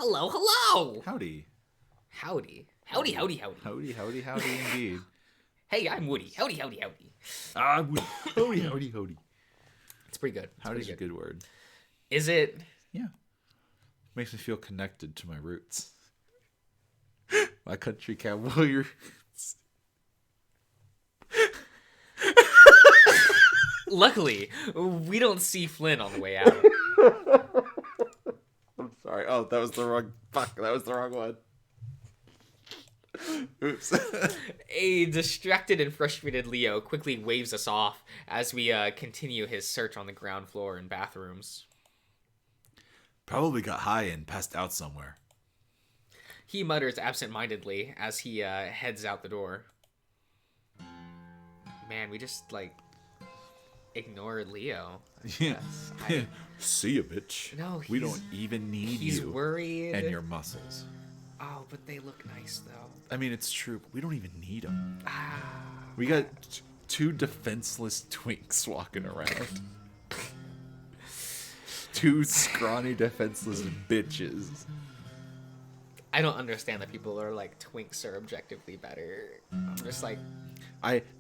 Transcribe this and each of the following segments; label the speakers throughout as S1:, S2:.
S1: Hello, hello!
S2: Howdy.
S1: Howdy. Howdy, howdy, howdy.
S2: Howdy, howdy, howdy indeed.
S1: Hey, I'm Woody. Howdy, howdy, howdy.
S2: Woody. Howdy, howdy, howdy.
S1: It's pretty good.
S2: Howdy's a good word.
S1: Is it?
S2: Yeah. Makes me feel connected to my roots. My country cowboy roots.
S1: Luckily, we don't see Flynn on the way out.
S2: I'm sorry. Oh, that was the wrong... Fuck, that was the wrong one. Oops.
S1: A distracted and frustrated Leo quickly waves us off as we continue his search on the ground floor and bathrooms.
S2: Probably got high and passed out somewhere.
S1: He mutters absent-mindedly as he heads out the door. Man, we just, ignored Leo.
S2: Yeah. See ya, bitch.
S1: No,
S2: we don't even need
S1: he's
S2: you
S1: worried.
S2: and your muscles.
S1: Oh, but they look nice, though.
S2: I mean, it's true, but we don't even need them.
S1: Ah.
S2: We got two defenseless twinks walking around. Two scrawny, defenseless bitches.
S1: I don't understand that people are like twinks are objectively better. I'm just like...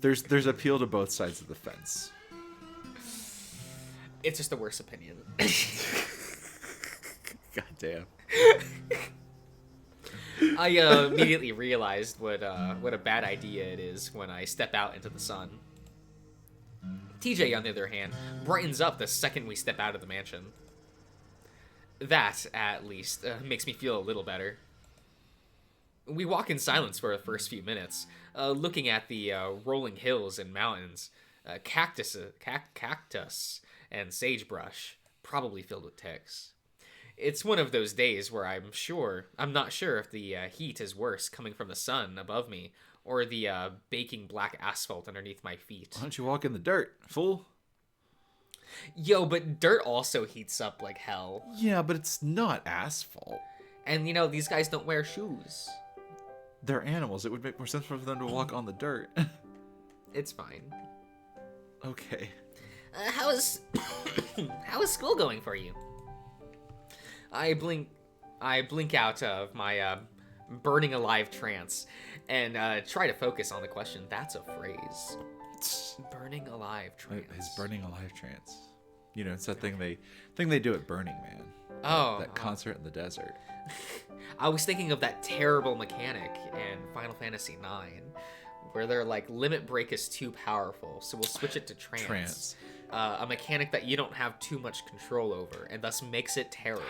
S2: There's appeal to both sides of the fence.
S1: It's just the worst opinion.
S2: God damn.
S1: I immediately realized what a bad idea it is when I step out into the sun. TJ, on the other hand, brightens up the second we step out of the mansion. That, at least, makes me feel a little better. We walk in silence for the first few minutes, looking at the rolling hills and mountains, cactus and sagebrush, probably filled with ticks. It's one of those days where I'm not sure if the heat is worse coming from the sun above me or the baking black asphalt underneath my feet.
S2: Why don't you walk in the dirt, fool?
S1: Yo, but dirt also heats up like hell.
S2: Yeah, but it's not asphalt.
S1: And, these guys don't wear shoes.
S2: They're animals. It would make more sense for them to walk on the dirt. It's
S1: fine.
S2: Okay.
S1: How is school going for you? I blink out of my burning alive trance and try to focus on the question. That's a phrase. Burning alive trance.
S2: His burning alive trance. It's that thing they do at Burning Man.
S1: Oh.
S2: That concert in the desert.
S1: I was thinking of that terrible mechanic in Final Fantasy IX, where they're like, limit break is too powerful, so we'll switch it to trance. A mechanic that you don't have too much control over, and thus makes it terrible.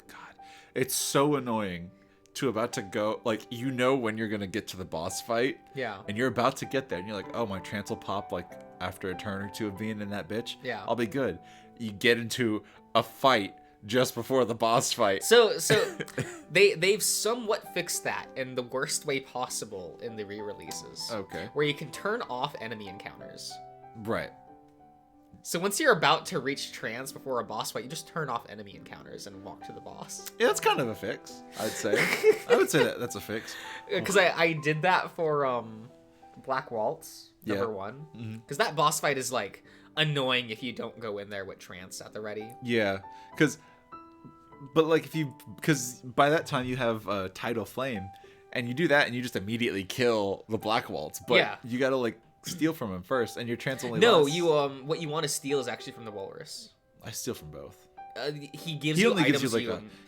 S2: God, it's so annoying to about to go, when you're gonna get to the boss fight.
S1: Yeah.
S2: And you're about to get there, and you're like, oh, my trance will pop, after a turn or two of being in that bitch.
S1: Yeah.
S2: I'll be good. You get into a fight just before the boss fight.
S1: So they've somewhat fixed that in the worst way possible in the re-releases.
S2: Okay.
S1: Where you can turn off enemy encounters.
S2: Right.
S1: So once you're about to reach trance before a boss fight, you just turn off enemy encounters and walk to the boss.
S2: Yeah, that's kind of a fix, I'd say. I would say that's a fix.
S1: Because I did that for Black Waltz, number 1. Because that boss fight is annoying if you don't go in there with trance at the ready.
S2: Yeah, because by that time you have Tidal Flame, and you do that and you just immediately kill the Black Waltz, but you gotta steal from him first, and your trance only lasts.
S1: What you want to steal is actually from the Walrus.
S2: I steal from both.
S1: He gives you items.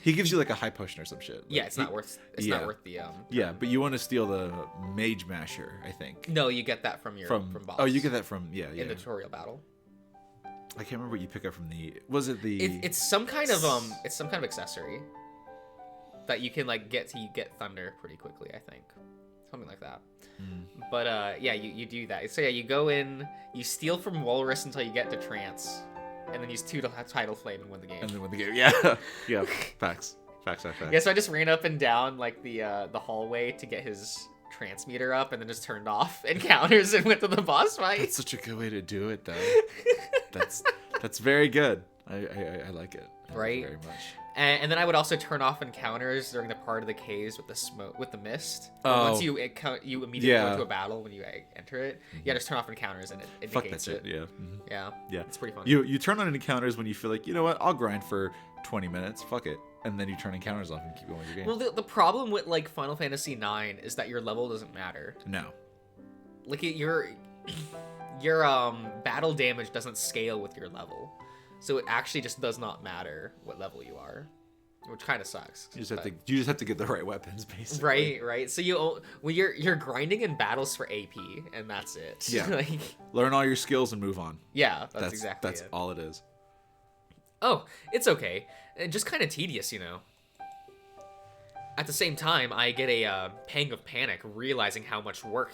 S2: He gives you a high potion or some shit.
S1: Yeah, it's not worth the
S2: Yeah, but you want to steal the Mage Masher, I think.
S1: No, you get that from boss.
S2: Oh, you get that from
S1: in the tutorial battle.
S2: I can't remember what you pick up from the. Was it the?
S1: It's some kind of accessory that you can get you get thunder pretty quickly. I think something like that. But you do that. So you go in, you steal from Walrus until you get to trance, and then use 2 to Tidal Flame and win the game.
S2: Yeah. Facts.
S1: Yeah, so I just ran up and down the hallway to get his trance meter up, and then just turned off encounters and went to the boss fight.
S2: That's such a good way to do it, though. That's very good. I like it.
S1: Right?
S2: Very much.
S1: And then I would also turn off encounters during the part of the caves with the smoke, with the mist.
S2: Oh.
S1: Once you immediately go into a battle when you enter it. Yeah, just turn off encounters and it
S2: Fuck
S1: negates
S2: that shit.
S1: it.
S2: Yeah.
S1: Yeah. It's pretty fun.
S2: You turn on encounters when you feel like, you know what, I'll grind for 20 minutes. Fuck it. and then you turn encounters off and keep going with your game.
S1: Well, the problem with like Final Fantasy IX is that your level doesn't matter.
S2: No.
S1: Like your battle damage doesn't scale with your level, so it actually just does not matter what level you are, which kind of sucks.
S2: You just have to get the right weapons, basically.
S1: Right. So you're grinding in battles for AP, and that's it.
S2: Yeah.
S1: Like,
S2: learn all your skills and move on.
S1: Yeah, that's exactly
S2: it. That's all it is.
S1: Oh, it's okay. Just kind of tedious, you know. At the same time, I get a pang of panic realizing how much work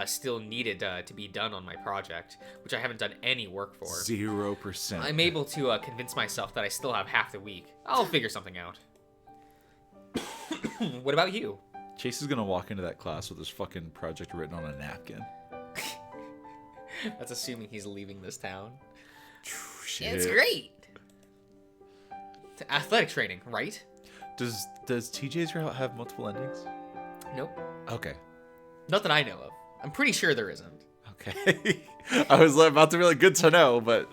S1: still needed to be done on my project, which I haven't done any work for.
S2: 0%.
S1: I'm able to convince myself that I still have half the week. I'll figure something out. What about you?
S2: Chase is gonna walk into that class with his fucking project written on a napkin.
S1: That's assuming he's leaving this town.
S2: Shit.
S1: It's great. Athletic training, right?
S2: Does TJ's route have multiple endings?
S1: Nope.
S2: Okay.
S1: Not that I know of. I'm pretty sure there isn't.
S2: Okay. I was about to be like, good to know, but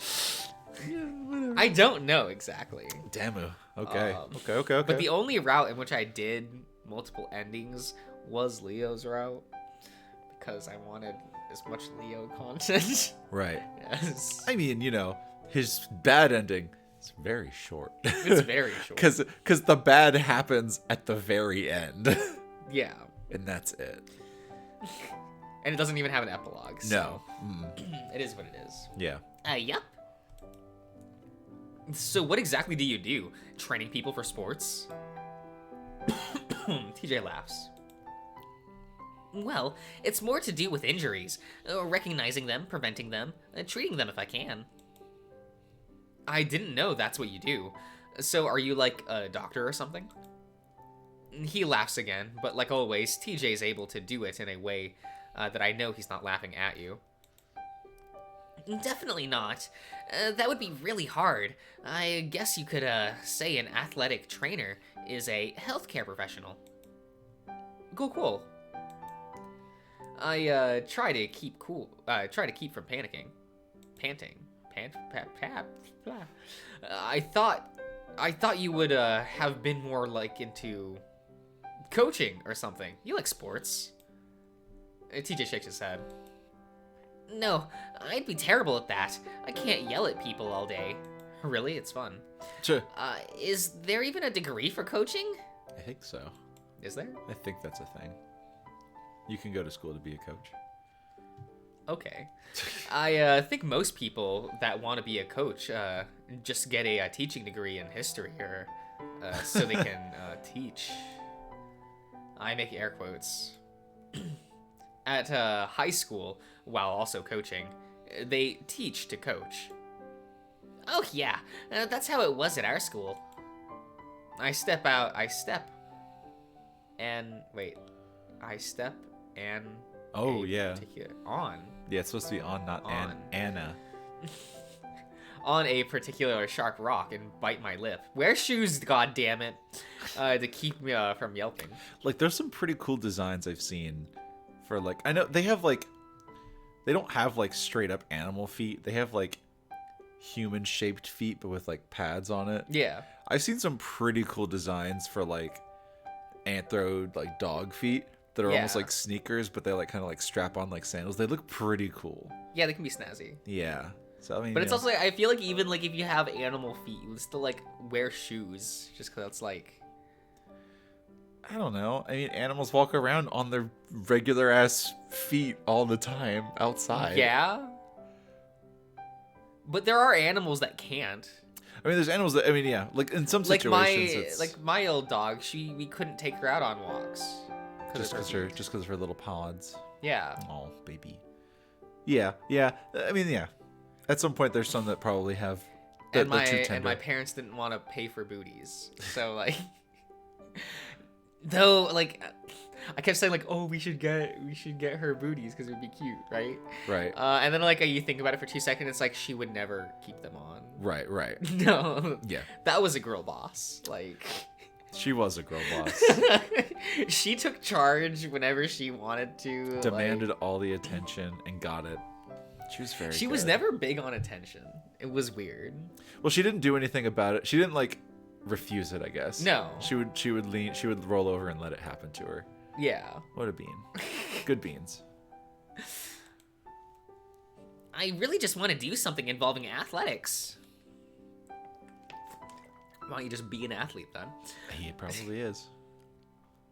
S2: yeah, whatever.
S1: I don't know exactly.
S2: Damn it. Okay. Okay.
S1: But the only route in which I did multiple endings was Leo's route, because I wanted as much Leo content.
S2: Right.
S1: Yes.
S2: I mean, you know, his bad ending is very short.
S1: It's very short.
S2: Because the bad happens at the very end.
S1: Yeah.
S2: And that's it.
S1: And it doesn't even have an epilogue. So
S2: No.
S1: It is what it is.
S2: Yeah.
S1: Yep. So what exactly do you do? Training people for sports? TJ laughs. Well, it's more to do with injuries. Recognizing them, preventing them, treating them if I can. I didn't know that's what you do. So are you like a doctor or something? He laughs again, but like always, TJ's able to do it in a way that I know he's not laughing at you. Definitely not. That would be really hard. I guess you could say an athletic trainer is a healthcare professional. Cool. I try to keep cool. Try to keep from panicking. Panting. I thought you would have been more like into coaching or something. You like sports. TJ shakes his head. No, I'd be terrible at that. I can't yell at people all day. Really? It's fun.
S2: Sure.
S1: Is there even a degree for coaching?
S2: I think so.
S1: Is there?
S2: I think that's a thing. You can go to school to be a coach.
S1: Okay. I think most people that want to be a coach just get a teaching degree in history or so they can teach. I make air quotes. At high school, while also coaching, they teach to coach. Oh yeah, that's how it was at our school. I step and
S2: Oh yeah.
S1: On.
S2: Yeah, it's supposed to be on, not
S1: On.
S2: Anna.
S1: On a particular sharp rock and bite my lip. Wear shoes, goddammit, to keep me from yelping.
S2: Like, there's some pretty cool designs I've seen for, like, I know they have, like, they don't have, like, straight up animal feet. They have, like, human shaped feet, but with, like, pads on it.
S1: Yeah.
S2: I've seen some pretty cool designs for, like, anthro, like, dog feet that are almost like sneakers, but they, like, kind of, like, strap on, like, sandals. They look pretty cool.
S1: Yeah, they can be snazzy.
S2: Yeah. So, I mean,
S1: but it's also, like, I feel like even, like, if you have animal feet, you would still, like, wear shoes, just because it's, like...
S2: I don't know. I mean, animals walk around on their regular ass feet all the time outside.
S1: Yeah. But there are animals that can't.
S2: I mean, there's animals that, I mean, yeah, like in some situations,
S1: like my old dog, we couldn't take her out on walks.
S2: Just because of her little pods.
S1: Yeah.
S2: Oh, baby. Yeah. I mean, yeah. At some point, there's some that probably have.
S1: And my parents didn't want to pay for booties, so like. Though, like, I kept saying, like, oh, we should get her booties because it would be cute, right?
S2: Right.
S1: And then, like, you think about it for 2 seconds, it's like she would never keep them on.
S2: Right.
S1: No.
S2: Yeah.
S1: That was a girl boss. Like.
S2: She was a girl boss.
S1: She took charge whenever she wanted to.
S2: Demanded all the attention and got it. She was very
S1: She was never big on attention. It was weird.
S2: Well, she didn't do anything about it. She didn't, like, refuse it, I guess.
S1: No.
S2: She would roll over and let it happen to her.
S1: Yeah.
S2: What a bean. Good beans.
S1: I really just want to do something involving athletics. Why don't you just be an athlete then?
S2: He probably is.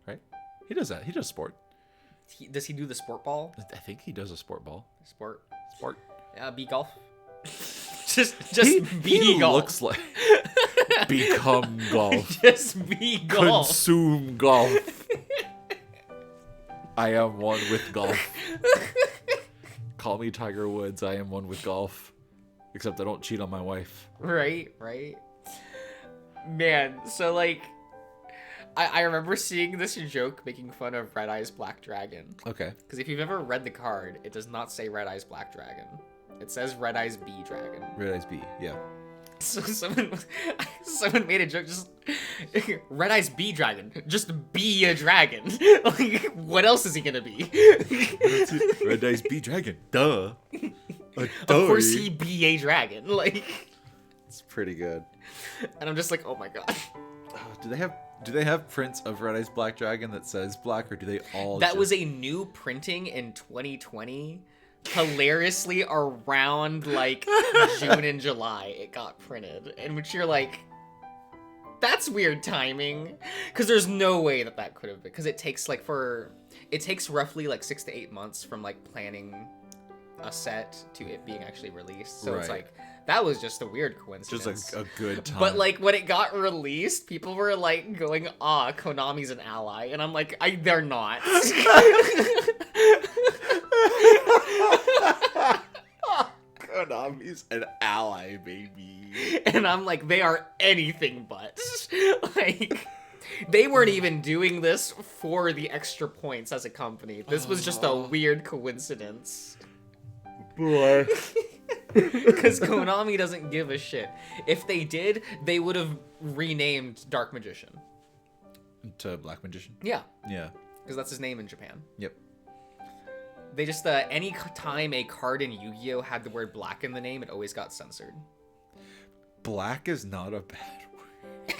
S2: Right? He does that. He does sport.
S1: Does he do the sport ball?
S2: I think he does a sport ball.
S1: Sport. Be golf. just be golf.
S2: Looks like become golf.
S1: Just be golf.
S2: Consume golf. I am one with golf. Call me Tiger Woods. I am one with golf. Except I don't cheat on my wife.
S1: Right. Man, so like, I remember seeing this joke making fun of Red Eyes Black Dragon.
S2: Okay.
S1: Because if you've ever read the card, it does not say Red Eyes Black Dragon. It says Red Eyes B Dragon.
S2: Red Eyes B, yeah.
S1: So someone made a joke, just Red Eyes B Dragon, just be a dragon. Like, what else is he gonna be?
S2: Red Eyes B Dragon, duh.
S1: Of course he be a dragon. Like,
S2: it's pretty good.
S1: And I'm just like, oh my god.
S2: Do they have prints of Red Eyes Black Dragon that says black, or do they all?
S1: That was a new printing in 2020. Hilariously, around like June and July, it got printed, in which you're like, that's weird timing, because there's no way that could have been, because it takes roughly like 6 to 8 months from like planning a set to it being actually released. So It's like, that was just a weird coincidence.
S2: Just a good time.
S1: But like when it got released, people were like going, Konami's an ally, and I'm like, they're not.
S2: Konami's an ally, baby.
S1: And I'm like, they are anything but. Like, they weren't even doing this for the extra points as a company. This was just a weird coincidence.
S2: Boy.
S1: Because Konami doesn't give a shit. If they did, they would have renamed Dark Magician
S2: to Black Magician?
S1: Yeah.
S2: Yeah.
S1: Because that's his name in Japan.
S2: Yep.
S1: They just, any time a card in Yu-Gi-Oh! Had the word black in the name, it always got censored.
S2: Black is not a bad word.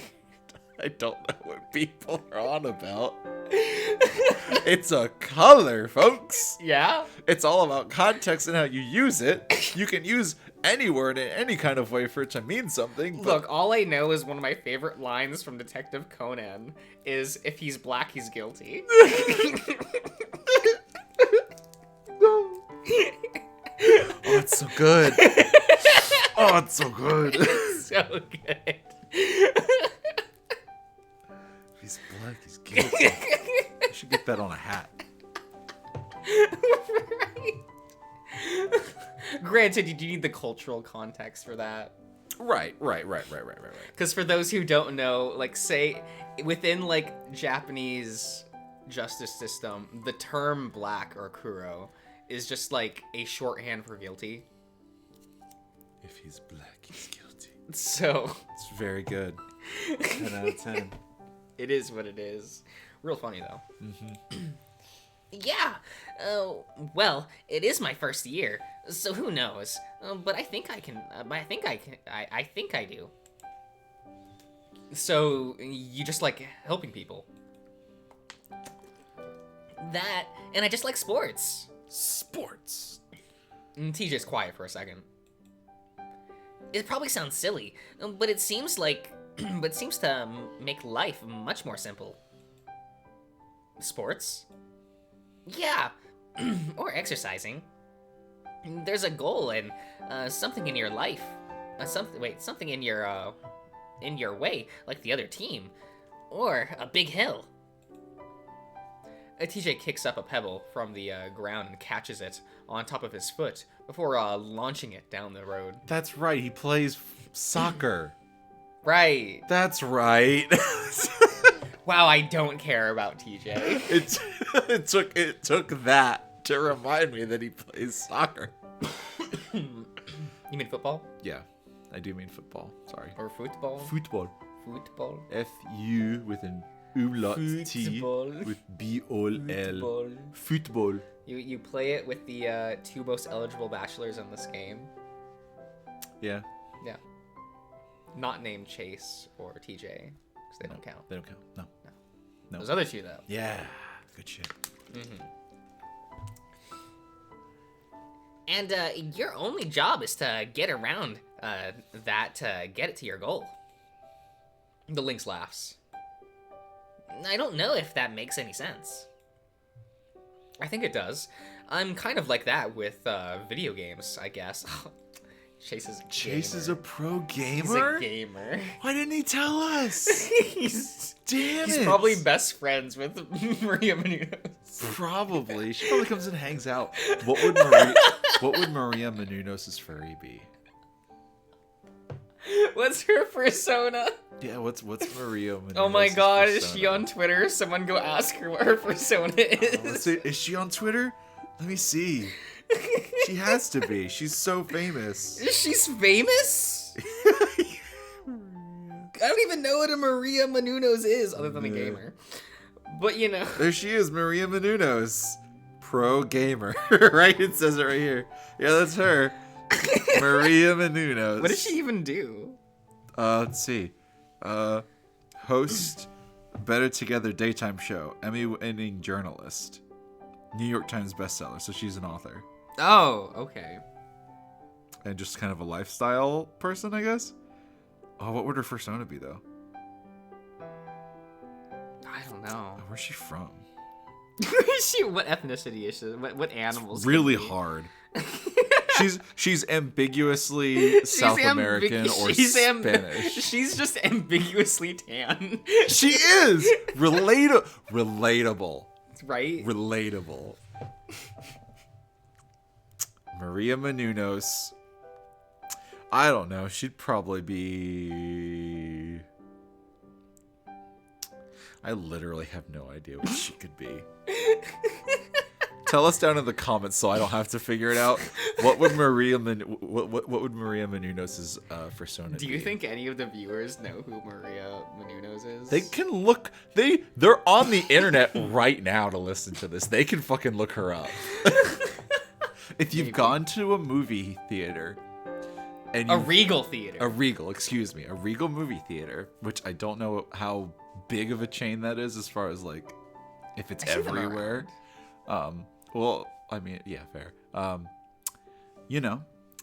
S2: I don't know what people are on about. It's a color, folks.
S1: Yeah?
S2: It's all about context and how you use it. You can use any word in any kind of way for it to mean something. But...
S1: Look, all I know is one of my favorite lines from Detective Conan is, if he's black, he's guilty.
S2: Oh, it's so good. Oh, it's so good.
S1: It's so good.
S2: If he's black, he's guilty. I should get that on a hat.
S1: Right. Granted, you do need the cultural context for that.
S2: Right.
S1: Because for those who don't know, like, say, within, like, Japanese justice system, the term black, or kuro, is just, like, a shorthand for guilty.
S2: If he's black, he's guilty.
S1: So...
S2: It's very good. 10 out of 10.
S1: It is what it is. Real funny, though.
S2: Mm-hmm.
S1: Yeah. Well, it is my first year, so who knows? But I think I can. I think I do. So you just like helping people. That, and I just like sports.
S2: Sports.
S1: TJ's quiet for a second. It probably sounds silly, but it seems like, but seems to make life much more simple. Sports? Yeah, or exercising. There's a goal and something in your life. Something in your way, like the other team, or a big hill. TJ kicks up a pebble from the ground and catches it on top of his foot before launching it down the road.
S2: That's right. He plays soccer.
S1: Right.
S2: That's right.
S1: Wow, I don't care about TJ.
S2: It took that to remind me that he plays soccer.
S1: You mean football?
S2: Yeah, I do mean football. Sorry.
S1: Or football?
S2: Football.
S1: Football.
S2: F-U with an umlaut T with B-O-L. Football.
S1: You play it with the 2 most eligible bachelors in this game.
S2: Yeah.
S1: Yeah. Not named Chase or TJ, because they don't count.
S2: They don't count. No.
S1: Those other two, though.
S2: Yeah. Good shit.
S1: And your only job is to get around that to get it to your goal. The Lynx laughs. I don't know if that makes any sense. I think it does. I'm kind of like that with video games, I guess. Chase is a gamer.
S2: Chase is a pro gamer?
S1: He's a gamer.
S2: Why didn't he tell us? Damn
S1: He's
S2: it.
S1: probably best friends with Maria Menounos.
S2: Probably. She probably comes and hangs out. What would Maria Menounos' furry be?
S1: What's her persona?
S2: Yeah, what's Maria Menounos'
S1: Oh my god,
S2: persona?
S1: is she on Twitter? Someone go ask her what her persona is.
S2: Let's see. Is she on Twitter? Let me see. She has to be. She's so famous.
S1: She's famous? I don't even know what a Maria Menounos is, other than a gamer. But, you know.
S2: There she is, Maria Menounos. Pro gamer. Right? It says it right here. Yeah, that's her. Maria Menounos.
S1: What does she even do?
S2: Let's see. Host Better Together daytime show. Emmy-winning journalist. New York Times bestseller. So she's an author.
S1: Oh, okay.
S2: And just kind of a lifestyle person, I guess. Oh, what would her persona be, though?
S1: I don't know.
S2: Where's she from?
S1: What ethnicity is she? What animals?
S2: It's really hard. She's ambiguously South American or Spanish.
S1: She's just ambiguously tan.
S2: She is relatable.
S1: Right?
S2: Relatable. Maria Menounos. I don't know. She'd probably be... I literally have no idea what she could be. Tell us down in the comments so I don't have to figure it out. What would Maria Menounos' persona be?
S1: Do you think any of the viewers know who Maria Menounos is?
S2: They can look. They're on the internet right now to listen to this. They can fucking look her up. If you've gone to a movie theater, and
S1: a Regal theater,
S2: a Regal movie theater, which I don't know how big of a chain that is as far as like if it's everywhere. Well, I mean, yeah, fair. You know,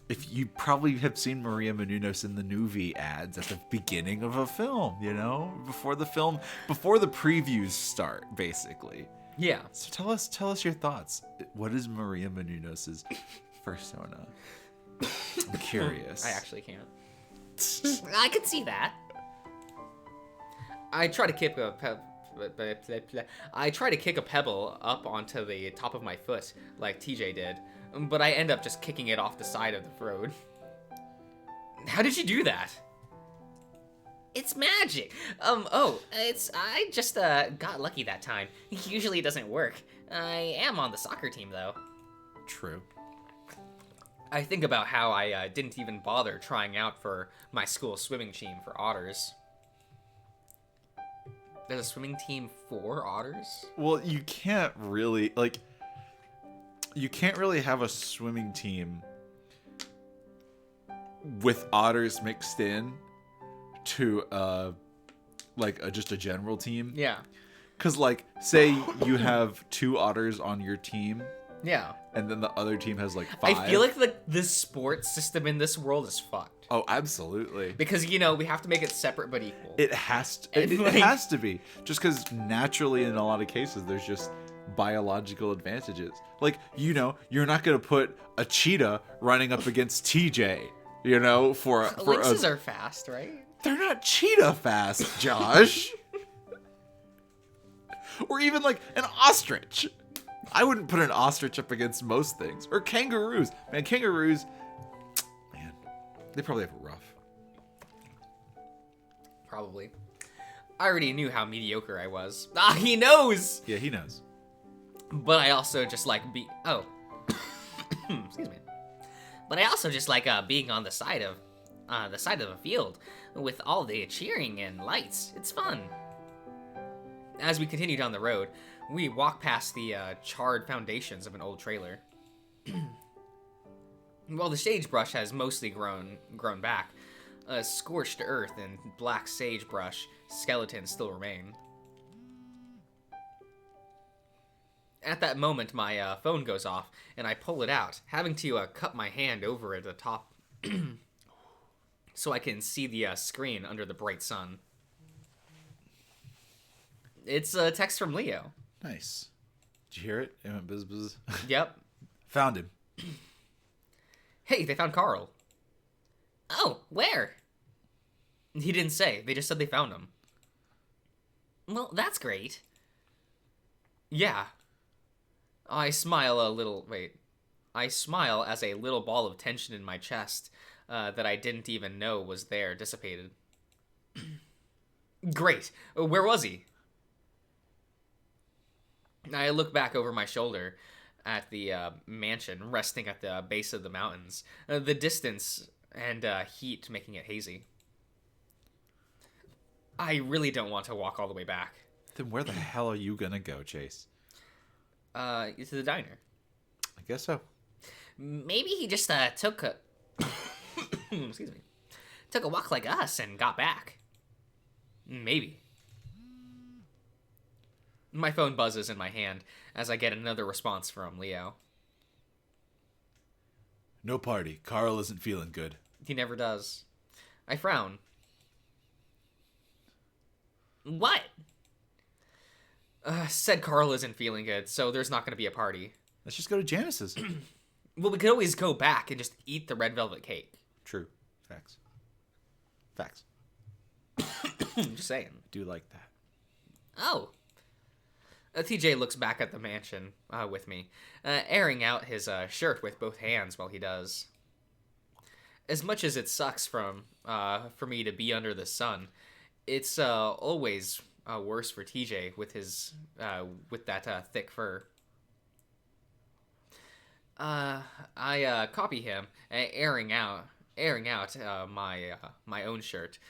S2: if you probably have seen Maria Menounos in the Nuvi ads at the beginning of a film, you know, before the previews start, basically.
S1: Yeah.
S2: So tell us your thoughts. What is Maria Menounos' persona? I'm curious.
S1: I actually can't. I could see that. I try to kick a pebble up onto the top of my foot, like TJ did, but I end up just kicking it off the side of the road. How did you do that? It's magic. I just got lucky that time. Usually it doesn't work. I am on the soccer team though.
S2: True.
S1: I think about how I didn't even bother trying out for my school swimming team for otters. There's a swimming team for otters?
S2: Well, you can't really have a swimming team with otters mixed in to just a general team.
S1: Yeah.
S2: Cuz like say you have 2 otters on your team.
S1: Yeah.
S2: And then the other team has like 5.
S1: I feel like the sports system in this world is fucked.
S2: Oh, absolutely.
S1: Because, you know, we have to make it separate but equal.
S2: It has to. It has to be. Just because naturally, in a lot of cases, there's just biological advantages. Like, you know, you're not going to put a cheetah running up against TJ, you know,
S1: Lynxes are fast, right?
S2: They're not cheetah fast, Josh. Or even like an ostrich. I wouldn't put an ostrich up against most things. Or kangaroos. Man, kangaroos... They probably have it rough.
S1: Probably. I already knew how mediocre I was. Ah, he knows!
S2: Yeah, he knows.
S1: But I also just like excuse me. But I also just like being on the side of a field with all the cheering and lights. It's fun. As we continue down the road, we walk past the charred foundations of an old trailer. While the sagebrush has mostly grown back, Scorched earth and black sagebrush skeletons still remain. At that moment, my phone goes off, and I pull it out, having to cut my hand over at the top so I can see the screen under the bright sun. It's a text from Leo.
S2: Nice. Did you hear it? It went buzz buzz.
S1: Yep.
S2: Found him.
S1: Hey, they found Carl. Oh, where? He didn't say. They just said they found him. Well, that's great. Yeah. I smile as a little ball of tension in my chest that I didn't even know was there dissipated. Great. Where was he? I look back over my shoulder at the mansion resting at the base of the mountains. The distance and heat making it hazy. I really don't want to walk all the way back.
S2: Then where the hell are you gonna go, Chase?
S1: To the diner.
S2: I guess so.
S1: Maybe he just took a excuse me, took a walk like us and got back. Maybe. My phone buzzes in my hand as I get another response from Leo.
S2: No party. Carl isn't feeling good.
S1: He never does. I frown. What? Said Carl isn't feeling good, so there's not going to be a party.
S2: Let's just go to Janice's.
S1: Well, we could always go back and just eat the red velvet cake.
S2: True. Facts. Facts.
S1: Just saying.
S2: Do like that.
S1: Oh. TJ looks back at the mansion with me, airing out his shirt with both hands while he does. As much as it sucks for me to be under the sun, it's always worse for TJ with his with that thick fur. I copy him, airing out my own shirt.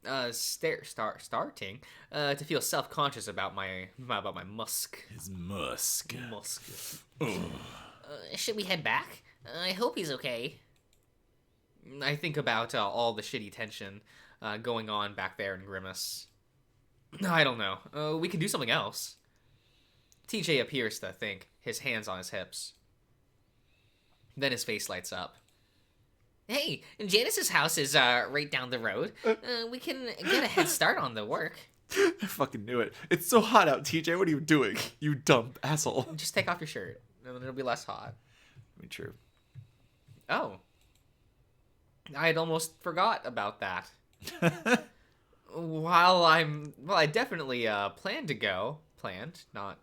S1: Starting to feel self-conscious about my musk.
S2: His musk.
S1: Should we head back? I hope he's okay. I think about all the shitty tension going on back there in Grimace. I don't know. We can do something else. TJ appears to think, his hands on his hips. Then his face lights up. Hey, Janice's house is right down the road. We can get a head start on the work.
S2: I fucking knew it. It's so hot out, TJ. What are you doing? You dumb asshole.
S1: Just take off your shirt, and then it'll be less hot.
S2: I mean, true.
S1: Oh. I had almost forgot about that. I definitely planned to go. Planned, not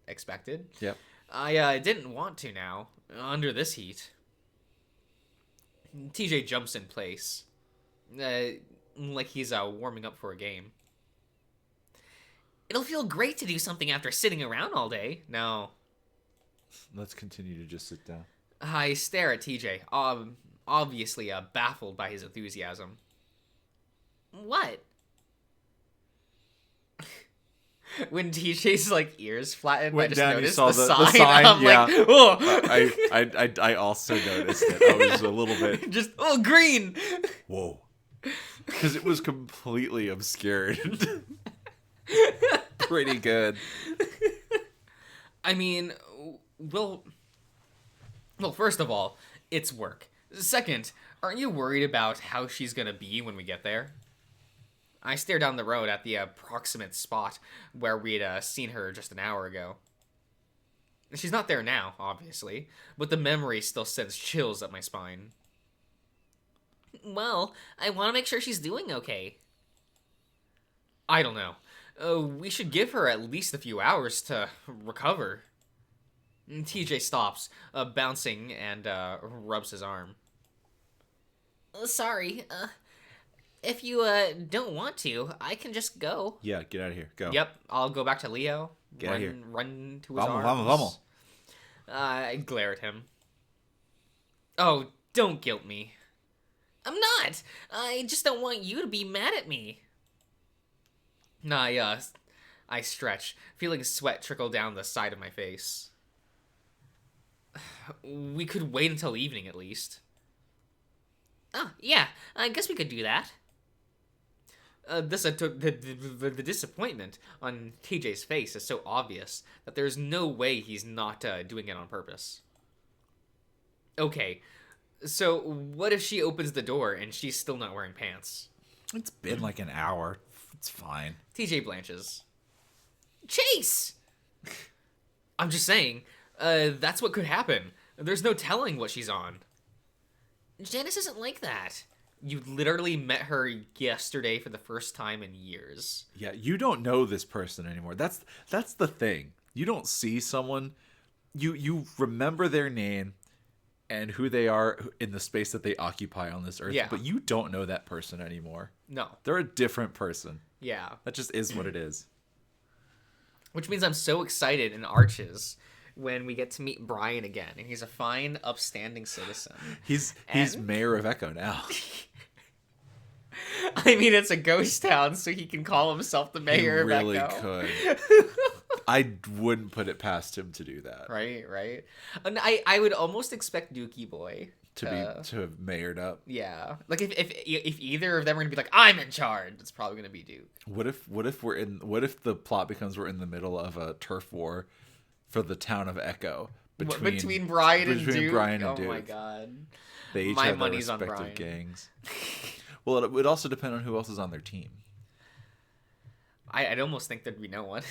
S1: expected.
S2: Yep.
S1: I didn't want to now, under this heat. TJ jumps in place, like he's warming up for a game. It'll feel great to do something after sitting around all day. No.
S2: Let's continue to just sit down.
S1: I stare at TJ, obviously baffled by his enthusiasm. What? When TJ's ears flattened, I just noticed the sign. I'm
S2: yeah.
S1: like, oh.
S2: I also noticed it. I was a little bit
S1: just green.
S2: Whoa, because it was completely obscured. Pretty good.
S1: I mean, well, first of all, it's work. Second, aren't you worried about how she's gonna be when we get there? I stare down the road at the approximate spot where we'd seen her just an hour ago. She's not there now, obviously, but the memory still sends chills up my spine. Well, I want to make sure she's doing okay. I don't know. We should give her at least a few hours to recover. TJ stops, bouncing, and rubs his arm. Sorry, if you don't want to, I can just go.
S2: Yeah, get out of here. Go.
S1: Yep, I'll go back to Leo.
S2: Get out of here.
S1: Run to his arms.
S2: Vamos.
S1: I glare at him. Oh, don't guilt me. I'm not. I just don't want you to be mad at me. I stretch, feeling sweat trickle down the side of my face. We could wait until evening at least. Oh, yeah, I guess we could do that. The disappointment on TJ's face is so obvious that there's no way he's not doing it on purpose. Okay, so what if she opens the door and she's still not wearing pants?
S2: It's been like an hour. It's fine.
S1: TJ blanches. Chase! I'm just saying, that's what could happen. There's no telling what she's on. Janice isn't like that. You literally met her yesterday for the first time in years.
S2: Yeah, you don't know this person anymore. That's the thing. You don't see someone. You remember their name and who they are in the space that they occupy on this earth,
S1: Yeah.
S2: but you don't know that person anymore.
S1: No.
S2: They're a different person.
S1: Yeah.
S2: That just is what it is.
S1: Which means I'm so excited in Arches when we get to meet Brian again, and he's a fine, upstanding citizen.
S2: He's mayor of Echo now.
S1: I mean, it's a ghost town, so he can call himself the mayor of Echo.
S2: He really could. I wouldn't put it past him to do that.
S1: Right. And I would almost expect Dookie Boy
S2: to have mayored up.
S1: Yeah, like if either of them are gonna be like, I'm in charge, it's probably gonna be Duke.
S2: What if the plot becomes we're in the middle of a turf war for the town of Echo
S1: between Brian and Duke? Oh
S2: Duke.
S1: my god.
S2: They each
S1: My
S2: have their
S1: money's on
S2: respective
S1: Brian.
S2: gangs. Well, it would also depend on who else is on their team.
S1: I'd almost think there'd be no one.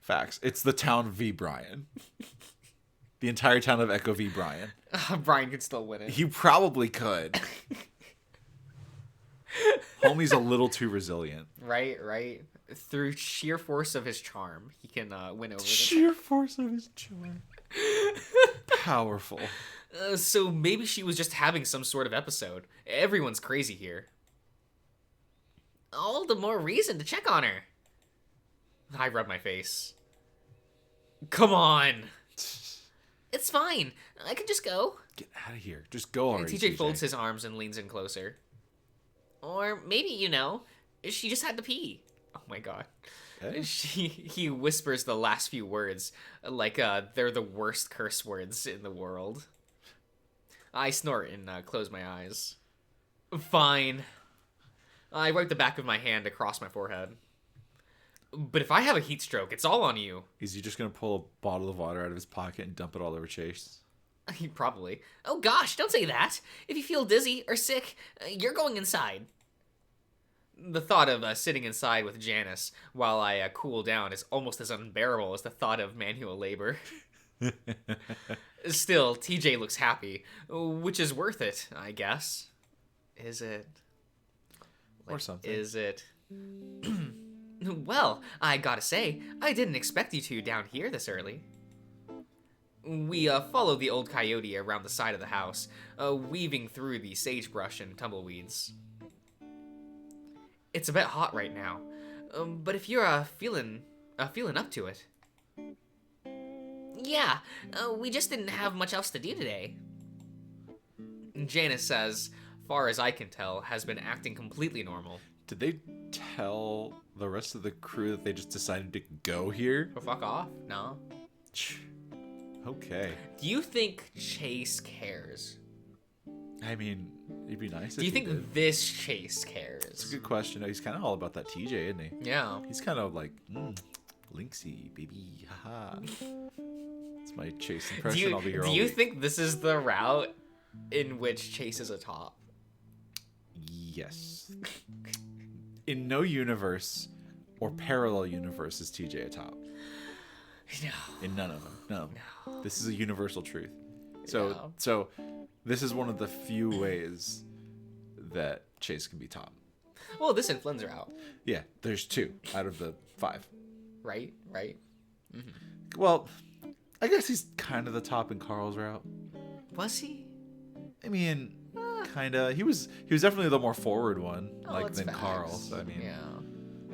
S2: Facts. It's the town v. Brian. The entire town of Echo v. Brian.
S1: Brian could still win it.
S2: He probably could. Homie's a little too resilient.
S1: Right. Through sheer force of his charm, he can win over
S2: Sheer force of his charm. Powerful.
S1: So maybe she was just having some sort of episode. Everyone's crazy here. All the more reason to check on her. I rub my face. Come on. It's fine. I can just go.
S2: Get out of here. Just go already.
S1: TJ folds his arms and leans in closer. Or maybe, she just had to pee. Oh my god.
S2: Hey.
S1: He whispers the last few words like they're the worst curse words in the world. I snort and close my eyes. Fine. I wipe the back of my hand across my forehead. But if I have a heat stroke, it's all on you.
S2: Is he just going to pull a bottle of water out of his pocket and dump it all over Chase?
S1: Probably. Oh gosh, don't say that. If you feel dizzy or sick, you're going inside. The thought of sitting inside with Janice while I cool down is almost as unbearable as the thought of manual labor. Still, TJ looks happy, which is worth it, I guess. Is it?
S2: Or something.
S1: Is it? Well, I gotta say, I didn't expect you two down here this early. We followed the old coyote around the side of the house, weaving through the sagebrush and tumbleweeds. It's a bit hot right now, but if you're feeling up to it. Yeah, we just didn't have much else to do today. Janice says, far as I can tell, has been acting completely normal.
S2: Did they tell the rest of the crew that they just decided to go here?
S1: Well, fuck off. No.
S2: Okay.
S1: Do you think Chase cares?
S2: I mean, it'd be nice.
S1: Do you think this Chase cares?
S2: It's a good question. He's kind of all about that TJ, isn't he?
S1: Yeah.
S2: He's kind of like, Lynxy, baby, haha. It's my Chase impression. I'll be here all
S1: Do you
S2: week.
S1: think this is the route in which Chase is a top?
S2: Yes. In no universe or parallel universe is TJ a top.
S1: No.
S2: In none of them. No. This is a universal truth. So this is one of the few ways that Chase can be top.
S1: Well, this and Flynn's are out.
S2: Yeah, there's 2 out of the 5.
S1: Right?
S2: Mm-hmm. Well, I guess he's kind of the top in Carl's route.
S1: Was he?
S2: I mean, kind of. He was definitely the more forward one,
S1: It's
S2: than
S1: facts.
S2: Carl. So I mean,
S1: yeah.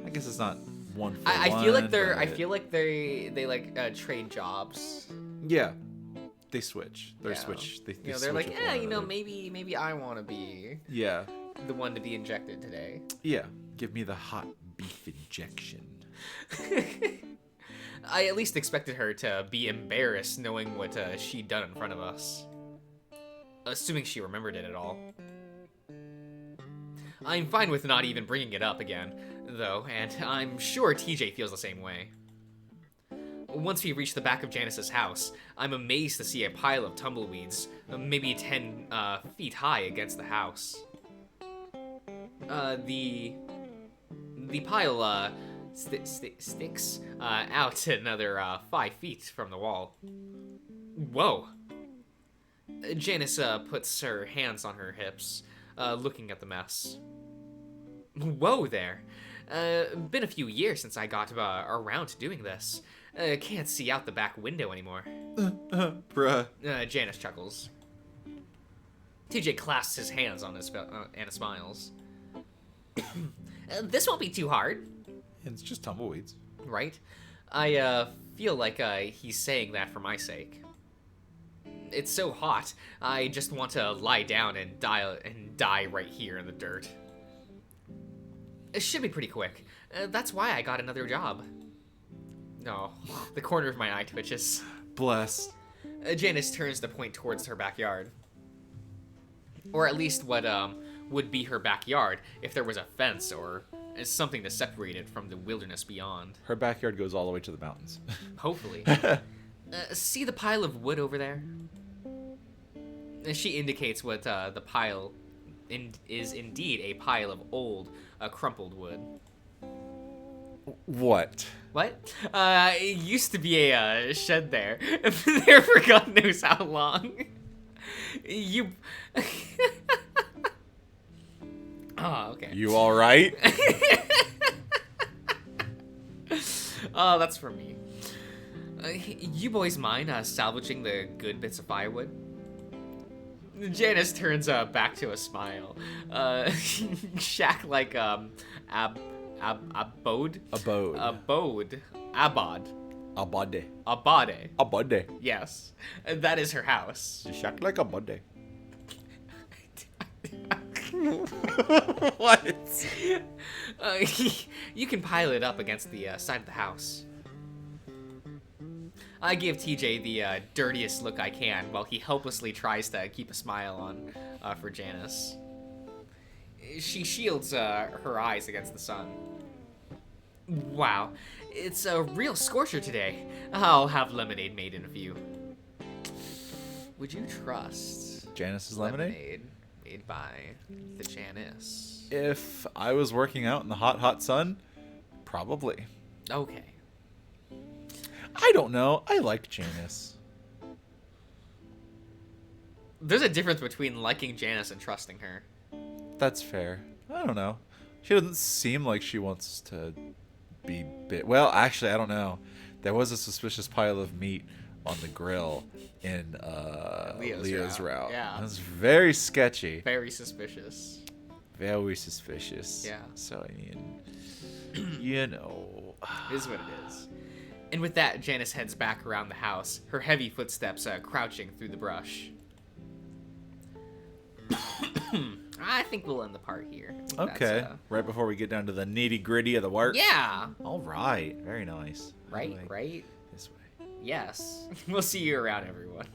S2: I guess it's not one for
S1: I
S2: one.
S1: feel like
S2: but-
S1: they like trade jobs.
S2: Yeah, they switch. They
S1: Yeah.
S2: switch. They
S1: They're
S2: switch
S1: like,
S2: with one another.
S1: maybe I want to be
S2: Yeah,
S1: the one to be injected today.
S2: yeah. Give me the hot beef injection.
S1: I at least expected her to be embarrassed knowing what she'd done in front of us. Assuming she remembered it at all. I'm fine with not even bringing it up again, though, and I'm sure TJ feels the same way. Once we reach the back of Janice's house, I'm amazed to see a pile of tumbleweeds, maybe 10 feet high against the house. The pile sticks out another 5 feet from the wall. Whoa! Janice puts her hands on her hips, looking at the mess. Whoa there! Been a few years since I got around to doing this. Can't see out the back window anymore.
S2: Bruh.
S1: Janice chuckles. TJ clasps his hands on his and smiles. This won't be too hard.
S2: It's just tumbleweeds.
S1: Right? I feel like he's saying that for my sake. It's so hot, I just want to lie down and die right here in the dirt. It should be pretty quick. That's why I got another job. No, the corner of my eye twitches.
S2: Bless.
S1: Janice turns to point towards her backyard. Or at least what would be her backyard if there was a fence or something to separate it from the wilderness beyond.
S2: Her backyard goes all the way to the mountains.
S1: Hopefully. See the pile of wood over there? She indicates what the pile is indeed a pile of old, crumpled wood.
S2: What?
S1: What? It used to be a shed there. There for God knows how long. You... Oh, okay.
S2: You all right?
S1: Oh, that's for me. You boys mind salvaging the good bits of firewood? Janice turns back to a smile. Shack like abode.
S2: Abode.
S1: Abode.
S2: Abade. Abade.
S1: Yes, that is her house.
S2: Shack like a Abade. What?
S1: You can pile it up against the side of the house. I give TJ the dirtiest look I can while he helplessly tries to keep a smile on for Janice. She shields her eyes against the sun. Wow, it's a real scorcher today. I'll have lemonade made in a few. Would you trust
S2: Janice's lemonade?
S1: Made by the Janice?
S2: If I was working out in the hot, hot sun, probably.
S1: Okay.
S2: I don't know. I like Janice.
S1: There's a difference between liking Janice and trusting her.
S2: That's fair. I don't know. She doesn't seem like she wants to be bit. Well, actually, I don't know. There was a suspicious pile of meat on the grill in Leah's route.
S1: Yeah.
S2: That was very sketchy.
S1: Very suspicious.
S2: Very suspicious.
S1: Yeah.
S2: So, I mean, you know.
S1: It is what it is. And with that, Janice heads back around the house, her heavy footsteps crouching through the brush. I think we'll end the part here.
S2: Okay. Right before we get down to the nitty-gritty of the work?
S1: Yeah.
S2: All right. Very nice.
S1: Right,
S2: Anyway,
S1: right?
S2: This way.
S1: Yes. We'll see you around, everyone.